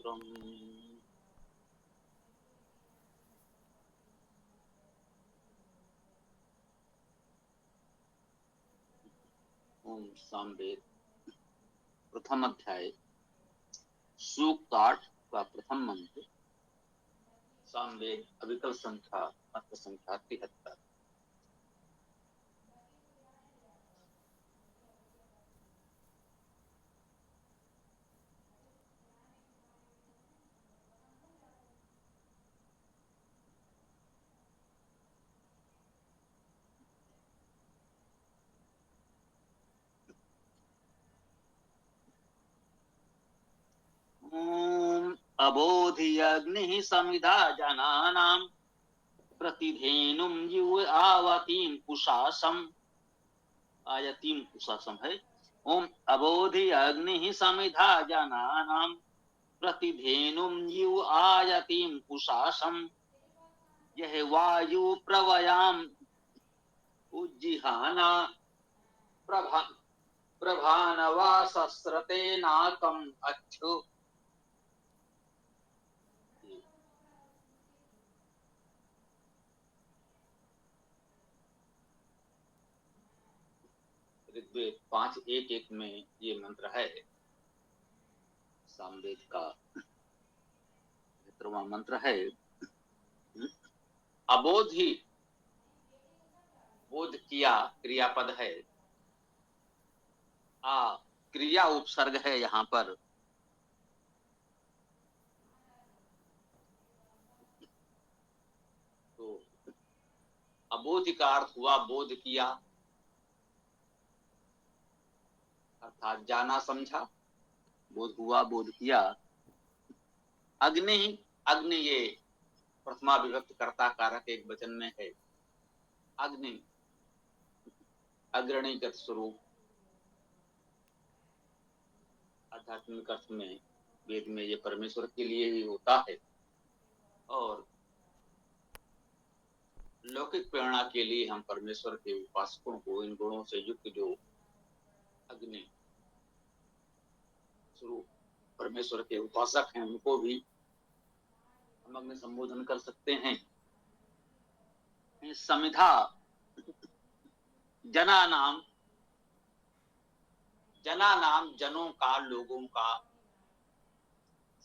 ओम सामवेद प्रथम अध्याय सूक्त 8 का प्रथम मंत्र। सामवेद अविकल संख्या मंत्र संख्या 73। ओम अबोधियग्निः समिधा जनानां प्रतिधेनुं युव आवतीं कुशासम। आयतीं कुशासम है। ओम अबोधियग्निः समिधा जनानां प्रतिधेनुं युव आयतीं कुशासम। यह वायु प्रवयाम उज्जिहाना प्रभा प्रभानवा सस्रते नाकम अच्छु। ऋग्वेद 5:1-1 में ये मंत्र है। सामवेद का 73वां मंत्र है। अबोध ही बोध किया क्रियापद है। क्रिया उपसर्ग है यहाँ पर। तो अबोध का अर्थ हुआ बोध किया, अर्थात जाना समझा। बोध हुआ, बोध किया। अग्नि, अग्नि ये प्रथमा विभक्त कर्ता कारक एक वचन में है। अग्नि अग्रणीगत स्वरूप आध्यात्मिक अर्थ में वेद में ये परमेश्वर के लिए ही होता है, और लौकिक प्रेरणा के लिए हम परमेश्वर के उपासकों को इन गुणों से युक्त जो अग्नि स्वरूप परमेश्वर के उपासक हैं उनको भी हम अग्नि संबोधन कर सकते हैं। समिधा जना नाम, जना नाम जनों का, लोगों का।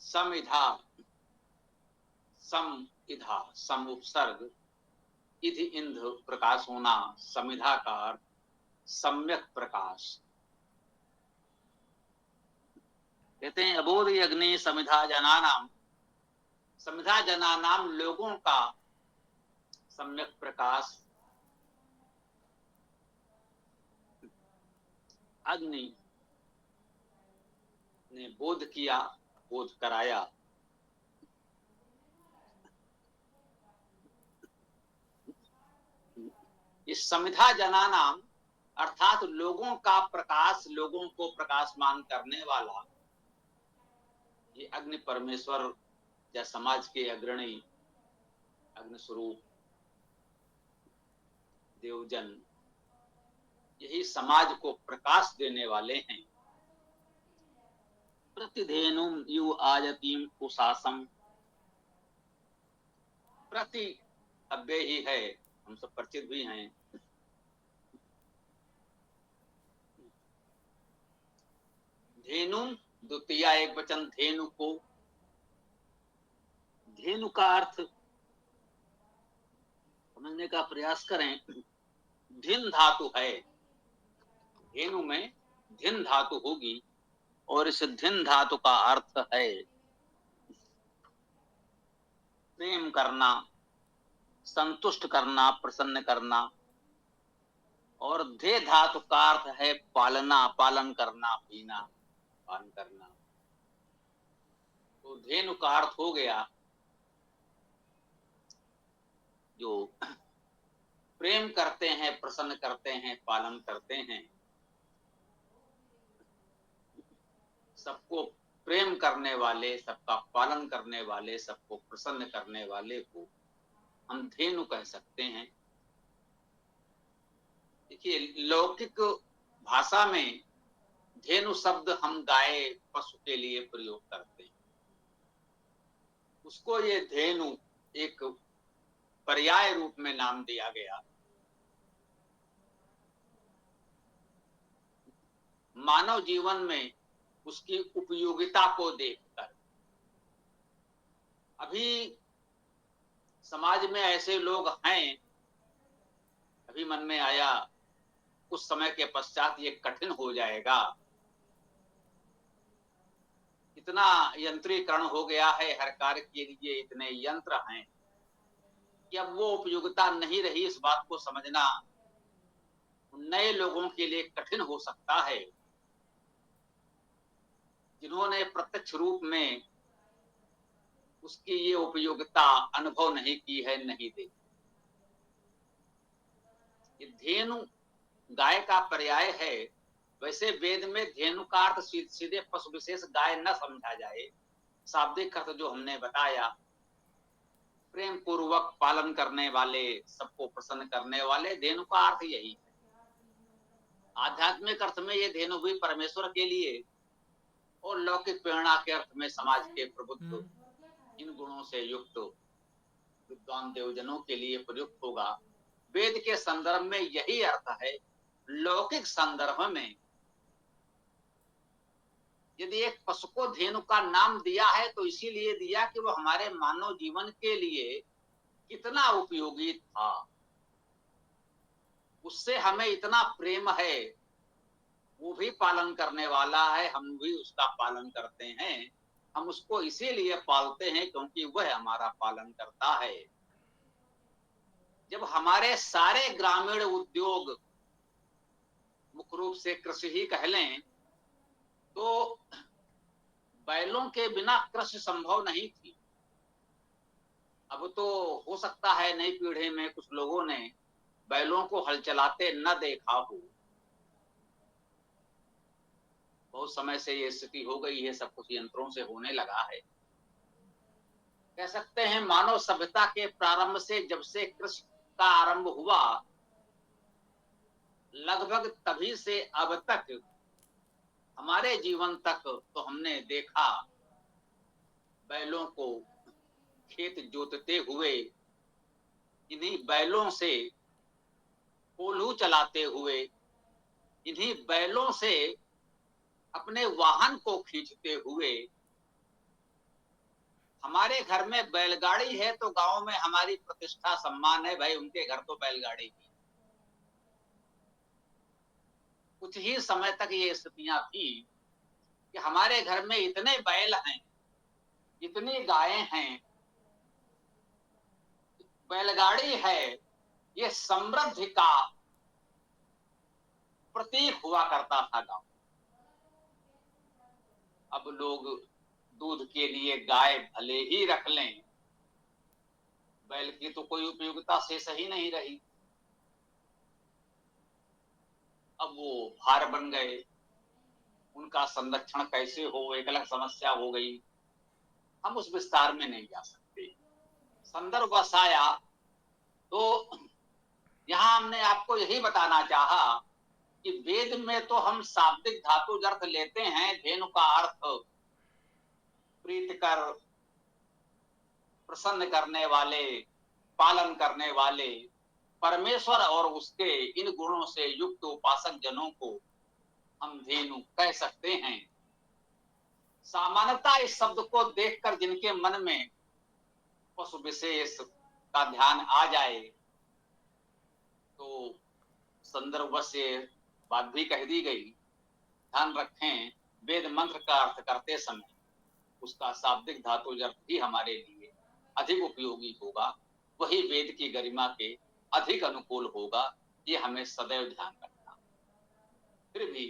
समिधा सम इधा सम उपसर्ग, इध इंध प्रकाश होना, समिधा का अर्थ सम्यक प्रकाश। कहते हैं अबोध अग्नि समिधा जनानाम, समिधा जनानाम लोगों का सम्यक प्रकाश। अग्नि ने बोध किया, बोध कराया। इस समिधा जनानाम अर्थात लोगों का प्रकाश, लोगों को प्रकाशमान करने वाला ये अग्नि परमेश्वर या समाज के अग्रणी अग्नि स्वरूप देवजन, यही समाज को प्रकाश देने वाले हैं। प्रतिधेनु यु आयतीम कुशासम, प्रति अव्यय ही है, हम सब परिचित भी हैं। धेनु द्वितीय एक वचन धेनु को, धेनु का अर्थ समझने का प्रयास करें। धिन धातु है, धेनु में धिन धातु होगी, और इस धिन धातु का अर्थ है प्रेम करना, संतुष्ट करना, प्रसन्न करना। और धे धातु का अर्थ है पालना, पालन करना, पीना, पान करना। तो धेनु का अर्थ हो गया जो प्रेम करते हैं, प्रसन्न करते हैं, पालन करते हैं। सबको प्रेम करने वाले, सबका पालन करने वाले, सबको प्रसन्न करने वाले को हम धेनु कह सकते हैं। देखिए लौकिक भाषा में धेनु शब्द हम गाय पशु के लिए प्रयोग करते हैं। उसको ये धेनु एक पर्याय रूप में नाम दिया गया। मानव जीवन में उसकी उपयोगिता को देखकर अभी समाज में ऐसे लोग हैं, अभी मन में आया, कुछ समय के पश्चात ये कठिन हो जाएगा। इतना यंत्रीकरण हो गया है, हर कार्य के लिए इतने यंत्र हैं कि अब वो उपयोगिता नहीं रही। इस बात को समझना नए लोगों के लिए कठिन हो सकता है, जिन्होंने प्रत्यक्ष रूप में उसकी ये उपयोगिता अनुभव नहीं की है, नहीं देखी। ये धेनु गाय का पर्याय है। वैसे वेद में धेनु का अर्थ सीधे पशु विशेष गाय न समझा जाए। शाब्दिक अर्थ जो हमने बताया, प्रेम पूर्वक पालन करने वाले, सबको प्रसन्न करने वाले, धेनु का अर्थ यही है। आध्यात्मिक अर्थ में ये धेनु भी परमेश्वर के लिए, और लौकिक प्रेरणा के अर्थ में समाज के प्रबुद्ध, इन गुणों से युक्त विद्वान देवजनों के लिए प्रयुक्त होगा। वेद के संदर्भ में यही अर्थ है। लौकिक संदर्भ में यदि एक पशु को धेनु का नाम दिया है तो इसीलिए दिया कि वो हमारे मानव जीवन के लिए कितना उपयोगी था, उससे हमें इतना प्रेम है, वो भी पालन करने वाला है, हम भी उसका पालन करते हैं। हम उसको इसीलिए पालते हैं क्योंकि वह हमारा पालन करता है। जब हमारे सारे ग्रामीण उद्योग मुख्य रूप से कृषि ही कह लें, तो बैलों के बिना कृषि संभव नहीं थी। अब तो हो सकता है नई पीढ़ी में कुछ लोगों ने बैलों को हल चलाते न देखा हो। बहुत समय से ये स्थिति हो गई है, सब कुछ यंत्रों से होने लगा है। कह सकते हैं मानव सभ्यता के प्रारंभ से, जब से कृषि का आरंभ हुआ, लगभग तभी से अब तक हमारे जीवन तक तो हमने देखा बैलों को खेत जोतते हुए, इन्हीं बैलों से कोल्हू चलाते हुए, इन्हीं बैलों से अपने वाहन को खींचते हुए। हमारे घर में बैलगाड़ी है तो गांव में हमारी प्रतिष्ठा सम्मान है, भाई उनके घर तो बैलगाड़ी थी। कुछ ही समय तक ये स्थितियां थी कि हमारे घर में इतने बैल हैं, इतनी गायें हैं, बैलगाड़ी है, ये समृद्धि का प्रतीक हुआ करता था गांव। अब लोग दूध के लिए गाय भले ही रख लें, बैल की तो कोई उपयोगिता शेष ही नहीं रही। अब वो भार बन गए, उनका संरक्षण कैसे हो, एक अलग समस्या हो गई। हम उस विस्तार में नहीं जा सकते। संदर्भ बस आया तो यहां हमने आपको यही बताना चाहा कि वेद में तो हम शाब्दिक धातु अर्थ लेते हैं। धेनु का अर्थ प्रीतिकर, प्रसन्न करने वाले, पालन करने वाले परमेश्वर और उसके इन गुणों से युक्त उपासक जनों को हम धेनु कह सकते हैं। सामान्यतः इस शब्द को देखकर जिनके मन में पशु विशेष का ध्यान आ जाए तो संदर्भ से बात भी कह दी गई। ध्यान रखें, वेद मंत्र का अर्थ करते समय उसका शाब्दिक धातु अर्थ ही हमारे लिए अधिक उपयोगी होगा, वही वेद की गरिमा के अधिक अनुकूल होगा। ये हमें सदैव ध्यान रखना। फिर भी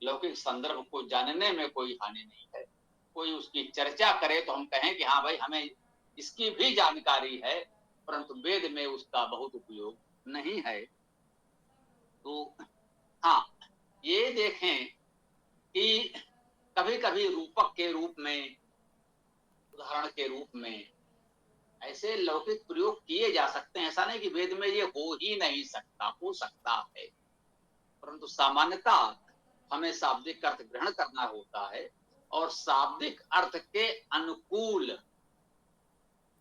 लौकिक संदर्भ को जानने में कोई हानि नहीं है। कोई उसकी चर्चा करे तो हम कहें कि हाँ भाई हमें इसकी भी जानकारी है, परंतु वेद में उसका बहुत उपयोग नहीं है। तो हाँ, ये देखें कि कभी कभी रूपक के रूप में, उदाहरण के रूप में ऐसे लौकिक प्रयोग किए जा सकते हैं। ऐसा नहीं कि वेद में ये हो ही नहीं सकता, हो सकता है, परंतु सामान्यता हमें शाब्दिक अर्थ ग्रहण करना होता है और शाब्दिक अर्थ के अनुकूल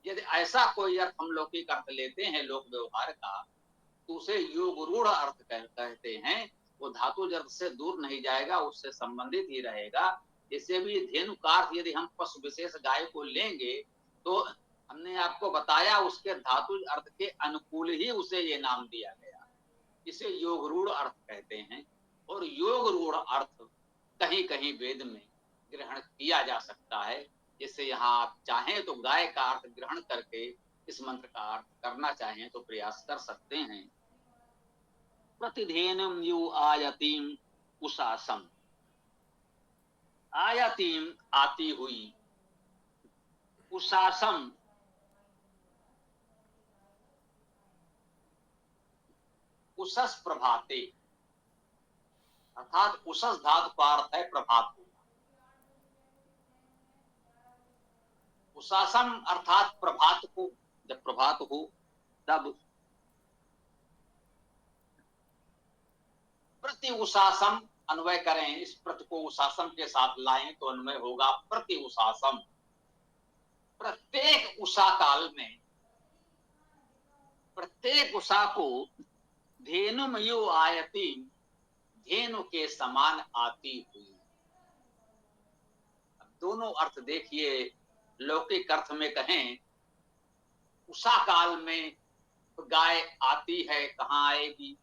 यदि ऐसा कोई अर्थ हम लौकिक अर्थ लेते हैं लोक व्यवहार का, तो उसे योग रूढ़ अर्थ कहते हैं। वो धातु अर्थ से दूर नहीं जाएगा, उससे संबंधित ही रहेगा। इससे भी धेनु का अर्थ यदि हम पशु विशेष गाय को लेंगे, तो हमने आपको बताया उसके धातु अर्थ के अनुकूल ही उसे ये नाम दिया गया। इसे योग रूढ़ अर्थ कहते हैं। और योग रूढ़ अर्थ कहीं कहीं वेद में ग्रहण किया जा सकता है। जैसे यहाँ आप चाहें तो गाय का अर्थ ग्रहण करके इस मंत्र का अर्थ करना चाहें तो प्रयास कर सकते हैं। प्रतिधेनुम यु आयतीम उषासम, आयतीम आती हुई, उषासम उषस प्रभाते, अर्थात उषस धातु का अर्थ है प्रभात को। उषासम अर्थात प्रभात को, जब प्रभात हो तब। प्रति उषासम अन्वय करें, इस प्रति को उषासम के साथ लाएं तो अन्वय होगा प्रति उषासम। प्रत्येक उषा काल में, प्रत्येक उषा को धेनुमयो आयति, धेनु के समान आती हुई। अब दोनों अर्थ देखिए, लौकिक अर्थ में कहें उषा काल में गाय आती है, कहाँ आएगी?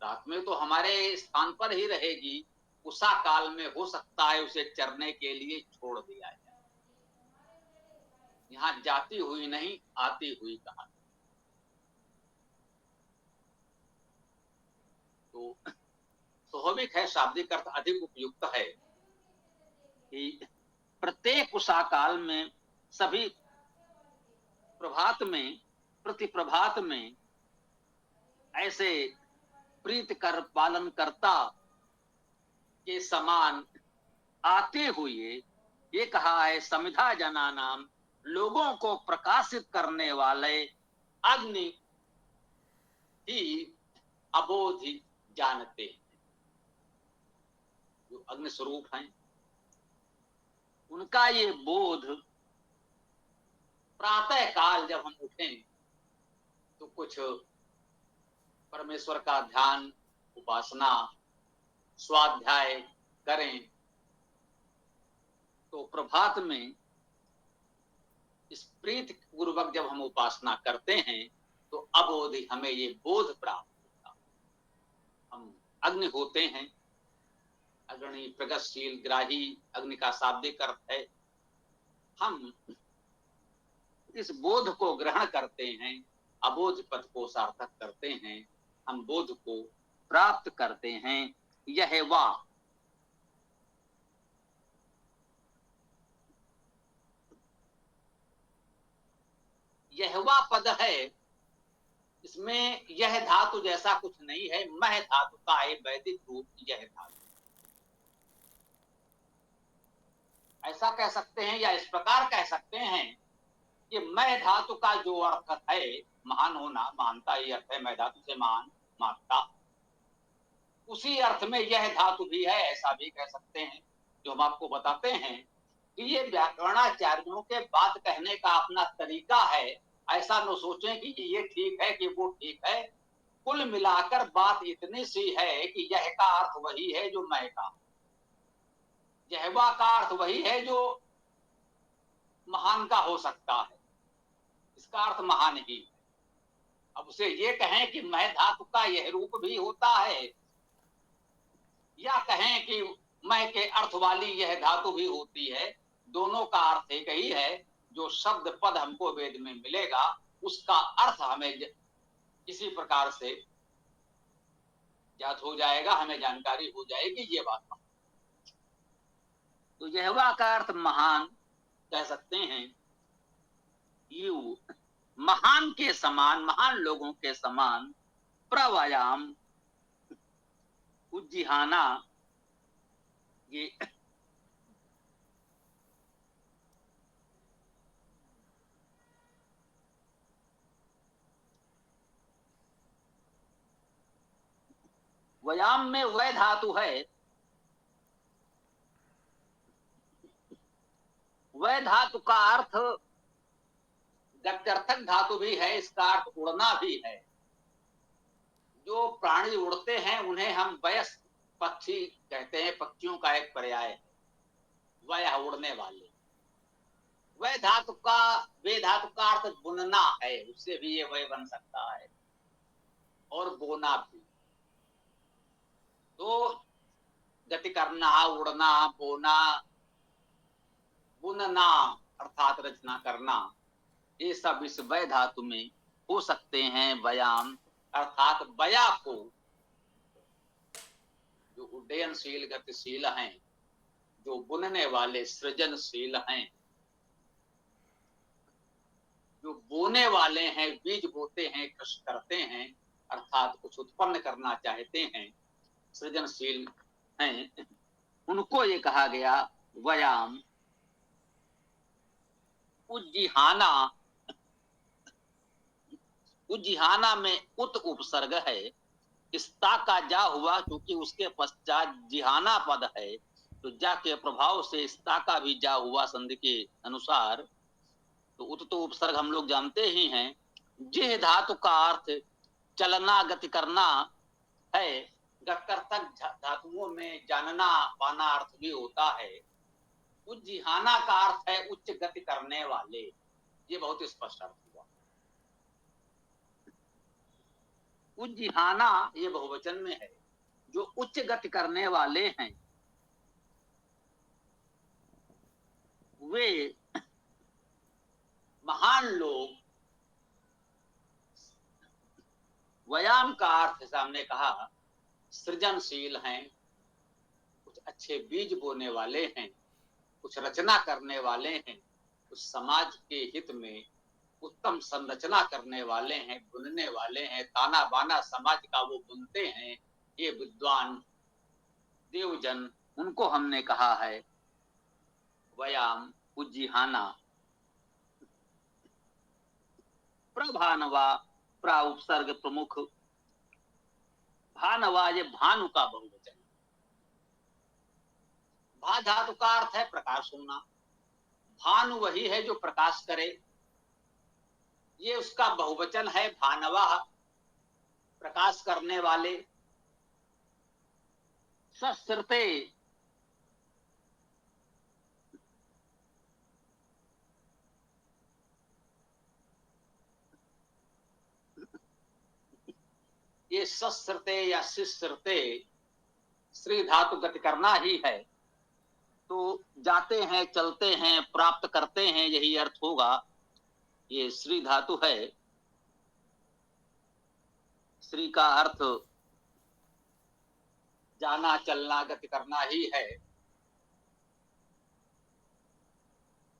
रात में तो हमारे स्थान पर ही रहेगी। उषा काल में हो सकता है उसे चरने के लिए छोड़ दिया जाए। यहाँ जाती हुई नहीं, आती हुई कहा। तो स्वाभाविक है, शाब्दिक अर्थ अधिक उपयुक्त है कि प्रत्येक उषा काल में, सभी प्रभात में, प्रति प्रभात में ऐसे प्रीत कर पालन करता के समान आते हुए, ये कहा है समिधा जना नाम, लोगों को प्रकाशित करने वाले अग्नि ही अबोध जानते हैं। जो अग्नि स्वरूप हैं, उनका ये बोध प्रातः काल जब हम उठें तो कुछ परमेश्वर का ध्यान, उपासना, स्वाध्याय करें, तो प्रभात में इस प्रीत पूर्वक जब हम उपासना करते हैं तो अबोध हमें ये बोध प्राप्त होता। हम अग्नि होते हैं, अग्नि प्रगतिशील ग्राही, अग्नि का शाब्दिक अर्थ है। हम इस बोध को ग्रहण करते हैं, अबोध पद को सार्थक करते हैं, हम बोध को प्राप्त करते हैं। यह वाह यहवा पद है, इसमें यह धातु जैसा कुछ नहीं है, मह धातु का है वैदिक रूप यह धातु। ऐसा कह सकते हैं या इस प्रकार कह सकते हैं कि मह धातु का जो अर्थ है, महान होना, महानता ही अर्थ है, मह धातु से महान, महत्ता, उसी अर्थ में यह धातु भी है, ऐसा भी कह सकते हैं। जो हम आपको बताते हैं कि ये व्याकरणाचार्यों के बात कहने का अपना तरीका है। ऐसा न सोचें कि ये ठीक है कि वो ठीक है। कुल मिलाकर बात इतनी सी है कि यह का अर्थ वही है जो मैं का, यहवा का अर्थ वही है जो महान का हो सकता है, इसका अर्थ महान ही है। अब उसे ये कहें कि मैं धातु का यह रूप भी होता है, या कहें कि मैं के अर्थ वाली यह धातु भी होती है, दोनों का अर्थ एक ही है। जो शब्द पद हमको वेद में मिलेगा उसका अर्थ हमें इसी प्रकार से ज्ञात हो जाएगा, हमें जानकारी हो जाएगी ये बात। तो यहवा का अर्थ महान कह सकते हैं। यू महान के समान, महान लोगों के समान, प्रवयाम उज्जिहाना, ये वयाम में वह धातु है, वह धातु का अर्थ गत्यर्थक धातु भी है, इसका अर्थ उड़ना भी है। जो प्राणी उड़ते हैं उन्हें हम वयस्क पक्षी कहते हैं, पक्षियों का एक पर्याय है वह उड़ने वाले। वह धातु का अर्थ बुनना है, उससे भी ये वह बन सकता है, और बोना भी। तो गति करना, उड़ना, बोना, बुनना अर्थात रचना करना, ये सब इस वय धातु में हो सकते हैं। व्यायाम अर्थात वया को, जो उड्डयनशील गतिशील हैं, जो बुनने वाले सृजनशील हैं, जो बोने वाले हैं, बीज बोते हैं, कृषि करते हैं, अर्थात कुछ उत्पन्न करना चाहते हैं, सृजनशील हैं, उनको ये कहा गया व्यायाम। उज्जिहाना, उज्जिहाना में उत उपसर्ग है, इस्ता का जा हुआ क्योंकि उसके पश्चात जिहाना पद है, तो जा के प्रभाव से इस्ता का भी जा हुआ संधि के अनुसार। तो उत तो उपसर्ग हम लोग जानते ही हैं। जिह धातु का अर्थ चलना, गति करना है। गत्यर्थक धातुओं में जानना पाना अर्थ भी होता है। उज्जिहाना का अर्थ है उच्च गति करने वाले, ये बहुत स्पष्ट अर्थ हुआ। उज्जिहाना ये बहुवचन में है, जो उच्च गति करने वाले हैं वे महान लोग। व्यायाम का अर्थ सामने कहा सृजनशील हैं, कुछ अच्छे बीज बोने वाले हैं, कुछ रचना करने वाले हैं, कुछ समाज के हित में उत्तम संरचना करने वाले हैं, बुनने वाले हैं, ताना बाना समाज का वो बुनते हैं, ये विद्वान देवजन, उनको हमने कहा है व्यायाम उज्जिहाना। प्रभानवा, प्रा उपसर्ग प्रमुख, भानवा ये भानु का बहुवचन। भा धातु का अर्थ है प्रकाश होना, भानु वही है जो प्रकाश करे, ये उसका बहुवचन है भानवा, प्रकाश करने वाले। सस्रते, ये सस्रते या शिस्रते श्री धातु गति करना ही है, तो जाते हैं, चलते हैं, प्राप्त करते हैं, यही अर्थ होगा। ये श्री धातु है, श्री का अर्थ जाना, चलना, गति करना ही है।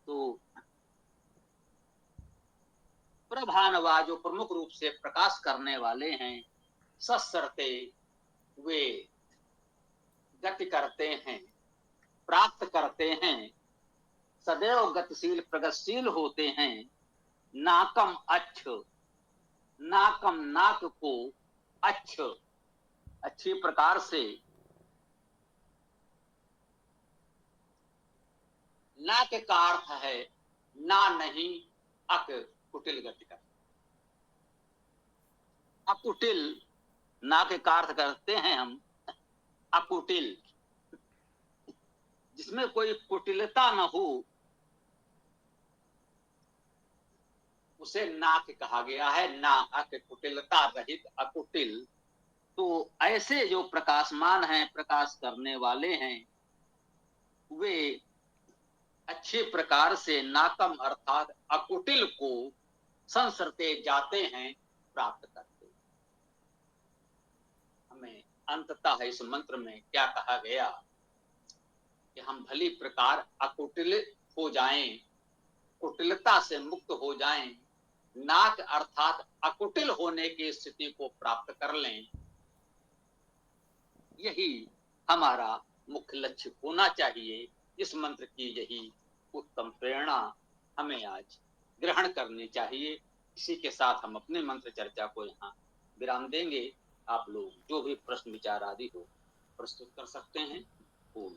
तो प्रभानवा जो प्रमुख रूप से प्रकाश करने वाले हैं, सस्रते वे गति करते हैं, प्राप्त करते हैं, सदैव गतिशील प्रगतिशील होते हैं। नाकम अच्छ, नाकम नाक को, अच्छ अच्छी प्रकार से, नाक का अर्थ है ना नहीं, अक कुटिल गति कर, अकुटिल नाक का अर्थ करते हैं हम अकुटिल, जिसमें कोई कुटिलता न हो उसे नाक कहा गया है। ना अक कुटिलता रहित अकुटिल। तो ऐसे जो प्रकाशमान हैं, प्रकाश करने वाले हैं, वे अच्छे प्रकार से नाकम अर्थात अकुटिल को संसरते जाते हैं, प्राप्त करते। हमें अंततः इस मंत्र में क्या कहा गया कि हम भली प्रकार अकुटिल हो जाएं, कुटिलता से मुक्त हो जाएं, नाक अर्थात अकुटिल होने की स्थिति को प्राप्त कर लें। यही हमारा मुख्य लक्ष्य होना चाहिए। इस मंत्र की यही उत्तम प्रेरणा हमें आज ग्रहण करनी चाहिए। इसी के साथ हम अपने मंत्र चर्चा को यहाँ विराम देंगे। आप लोग जो भी प्रश्न विचार आदि हो प्रस्तुत कर सकते हैं। ओम।